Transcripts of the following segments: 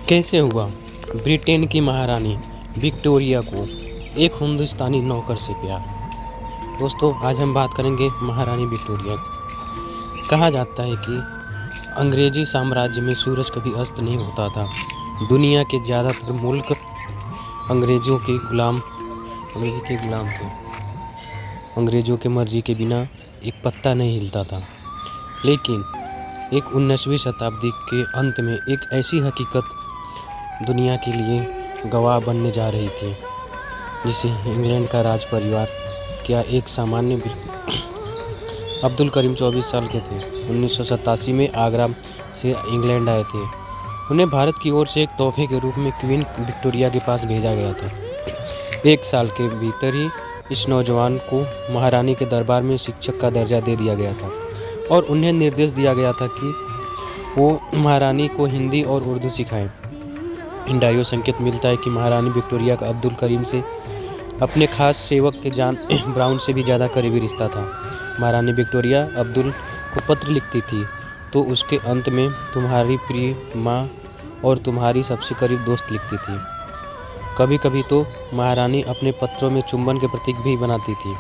कैसे हुआ ब्रिटेन की महारानी विक्टोरिया को एक हिंदुस्तानी नौकर से प्यार। दोस्तों, आज हम बात करेंगे महारानी विक्टोरिया की। कहा जाता है कि अंग्रेजी साम्राज्य में सूरज कभी अस्त नहीं होता था। दुनिया के ज़्यादातर मुल्क अंग्रेज़ों के गुलाम थे। अंग्रेज़ों के मर्जी के बिना एक पत्ता नहीं हिलता था। लेकिन एक 19वीं शताब्दी के अंत में एक ऐसी हकीकत दुनिया के लिए गवाह बनने जा रही थी, जिसे इंग्लैंड का राज परिवार क्या एक सामान्य अब्दुल करीम 24 साल के थे। 1987 में आगरा से इंग्लैंड आए थे। उन्हें भारत की ओर से एक तोहफे के रूप में क्वीन विक्टोरिया के पास भेजा गया था। 1 साल के भीतर ही इस नौजवान को महारानी के दरबार में शिक्षक का दर्जा दे दिया गया था और उन्हें निर्देश दिया गया था कि वो महारानी को हिंदी और उर्दू सिखाएं। इन डायरियों संकेत मिलता है कि महारानी विक्टोरिया का अब्दुल करीम से अपने खास सेवक के जॉन ब्राउन से भी ज़्यादा करीबी रिश्ता था। महारानी विक्टोरिया अब्दुल को पत्र लिखती थी तो उसके अंत में तुम्हारी प्रिय माँ और तुम्हारी सबसे करीब दोस्त लिखती थी। कभी कभी तो महारानी अपने पत्रों में चुंबन के प्रतीक भी बनाती थी,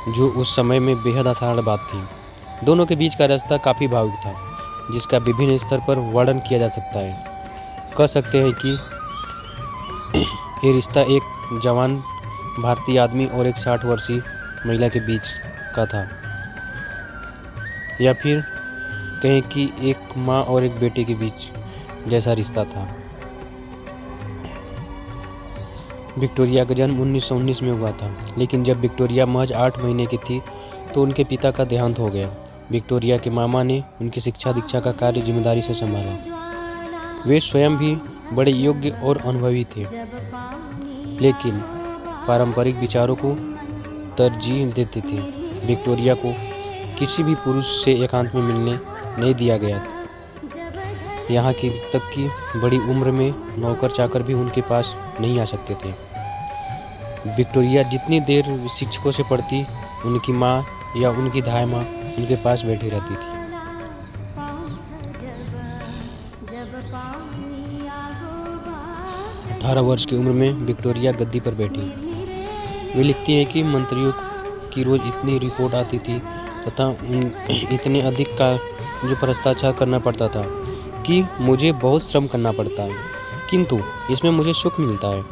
जो उस समय में बेहद असाधारण बात थी। दोनों के बीच का रास्ता काफ़ी भावुक था, जिसका विभिन्न स्तर पर वर्णन किया जा सकता है। कह सकते हैं कि ये रिश्ता एक जवान भारतीय आदमी और एक 60 वर्षीय महिला के बीच का था, या फिर कहें कि एक माँ और एक बेटे के बीच जैसा रिश्ता था। विक्टोरिया का जन्म 1919 में हुआ था, लेकिन जब विक्टोरिया महज 8 महीने की थी तो उनके पिता का देहांत हो गया। विक्टोरिया के मामा ने उनकी शिक्षा दीक्षा का कार्य जिम्मेदारी से संभाला। वे स्वयं भी बड़े योग्य और अनुभवी थे, लेकिन पारंपरिक विचारों को तरजीह देते थे। विक्टोरिया को किसी भी पुरुष से एकांत में मिलने नहीं दिया गया, यहाँ की तक कि बड़ी उम्र में नौकर चाकर भी उनके पास नहीं आ सकते थे। विक्टोरिया जितनी देर शिक्षकों से पढ़ती, उनकी माँ या उनकी धाय माँ उनके पास बैठी रहती थी। 18 वर्ष की उम्र में विक्टोरिया गद्दी पर बैठी। वे लिखती हैं कि मंत्रियों की रोज़ इतनी रिपोर्ट आती थी तथा इतने अधिक का जो भ्रष्टाचार करना पड़ता था कि मुझे बहुत श्रम करना पड़ता है, किंतु इसमें मुझे सुख मिलता है।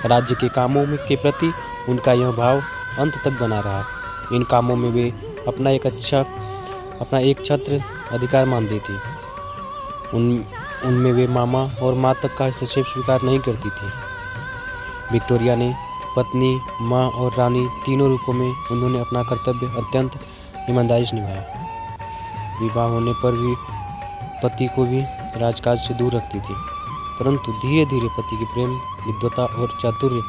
राज्य के कामों के प्रति उनका यह भाव अंत तक बना रहा। इन कामों में वे अपना एक छत्र अधिकार मानती थी। उनमें वे मामा और माँ तक का हस्तक्षेप स्वीकार नहीं करती थी। विक्टोरिया ने पत्नी, माँ और रानी तीनों रूपों में उन्होंने अपना कर्तव्य अत्यंत ईमानदारी से निभाया। विवाह होने पर भी पति को भी राजकाज से दूर रखती थी, परंतु धीरे धीरे पति की प्रेम, विद्वता और चातुर्य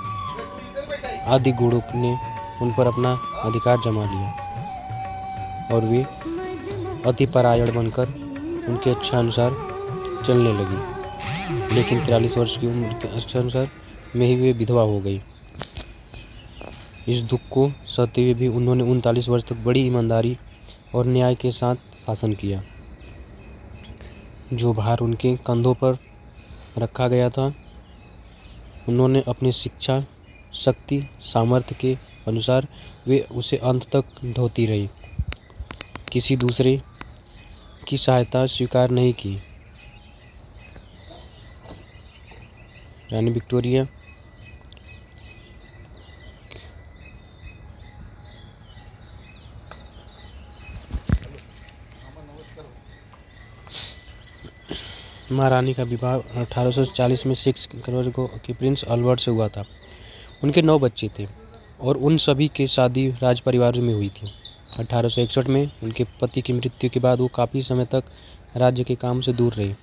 आदि गुणों ने उन पर अपना अधिकार जमा लिया और वे अति परायण बनकर उनके इच्छानुसार चलने लगी। लेकिन 43 वर्ष की उम्र के अनुसार में ही वे विधवा हो गई। इस दुख को सहते हुए भी उन्होंने 39 वर्ष तक बड़ी ईमानदारी और न्याय के साथ शासन किया। जो भार उनके कंधों पर रखा गया था, उन्होंने अपनी शिक्षा, शक्ति, सामर्थ्य के अनुसार वे उसे अंत तक ढोती रही। किसी दूसरे की सहायता स्वीकार नहीं की। रानी विक्टोरिया महारानी का विवाह 1840 में 6 के प्रिंस अल्बर्ट से हुआ था। उनके 9 बच्चे थे और उन सभी की शादी राज परिवार में हुई थी। 1861 में उनके पति की मृत्यु के बाद वो काफ़ी समय तक राज्य के काम से दूर रहे,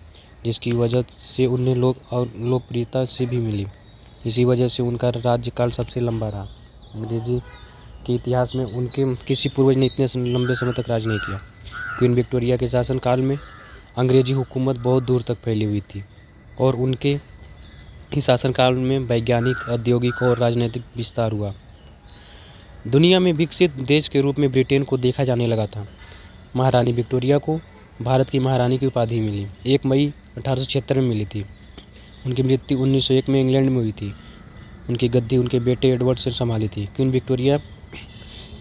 जिसकी वजह से उन्हें लोकप्रियता से भी मिली। इसी वजह से उनका राज्यकाल सबसे लंबा रहा। अंग्रेजी के इतिहास में उनके किसी पूर्वज ने इतने लंबे समय तक राज नहीं किया। क्वीन विक्टोरिया के शासनकाल में अंग्रेजी हुकूमत बहुत दूर तक फैली हुई थी और उनके इस शासनकाल में वैज्ञानिक, औद्योगिक और राजनीतिक विस्तार हुआ। दुनिया में विकसित देश के रूप में ब्रिटेन को देखा जाने लगा था। महारानी विक्टोरिया को भारत की महारानी की उपाधि मिली 1 मई 1876 में मिली थी। उनकी मृत्यु 1901 में इंग्लैंड में हुई थी। उनकी गद्दी उनके बेटे एडवर्ड से संभाली थी। क्वीन विक्टोरिया,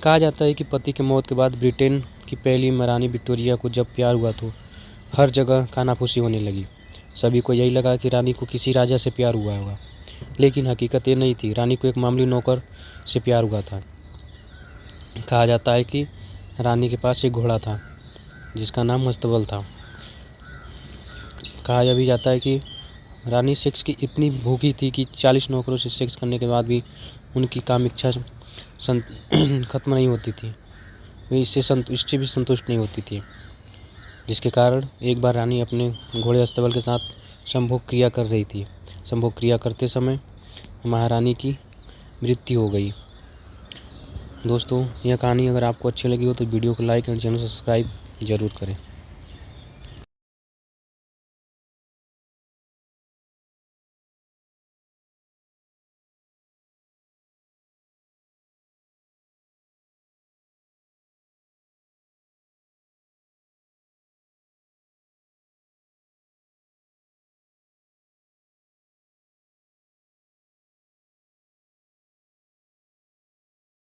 कहा जाता है कि पति की मौत के बाद ब्रिटेन की पहली महारानी विक्टोरिया को जब प्यार हुआ तो हर जगह कानाफूसी होने लगी। सभी को यही लगा कि रानी को किसी राजा से प्यार हुआ होगा, लेकिन हकीकत ये नहीं थी। रानी को एक मामूली नौकर से प्यार हुआ था। कहा जाता है कि रानी के पास एक घोड़ा था जिसका नाम मस्तबल था। कहा यह भी जाता है कि रानी सेक्स की इतनी भूखी थी कि 40 नौकरों से सेक्स करने के बाद भी उनकी काम इच्छा खत्म नहीं होती थी। वे इससे भी संतुष्ट नहीं होती थी, जिसके कारण एक बार रानी अपने घोड़े अस्तबल के साथ संभोग क्रिया कर रही थी। संभोग क्रिया करते समय महारानी की मृत्यु हो गई। दोस्तों, यह कहानी अगर आपको अच्छी लगी हो तो वीडियो को लाइक एंड चैनल सब्सक्राइब जरूर करें।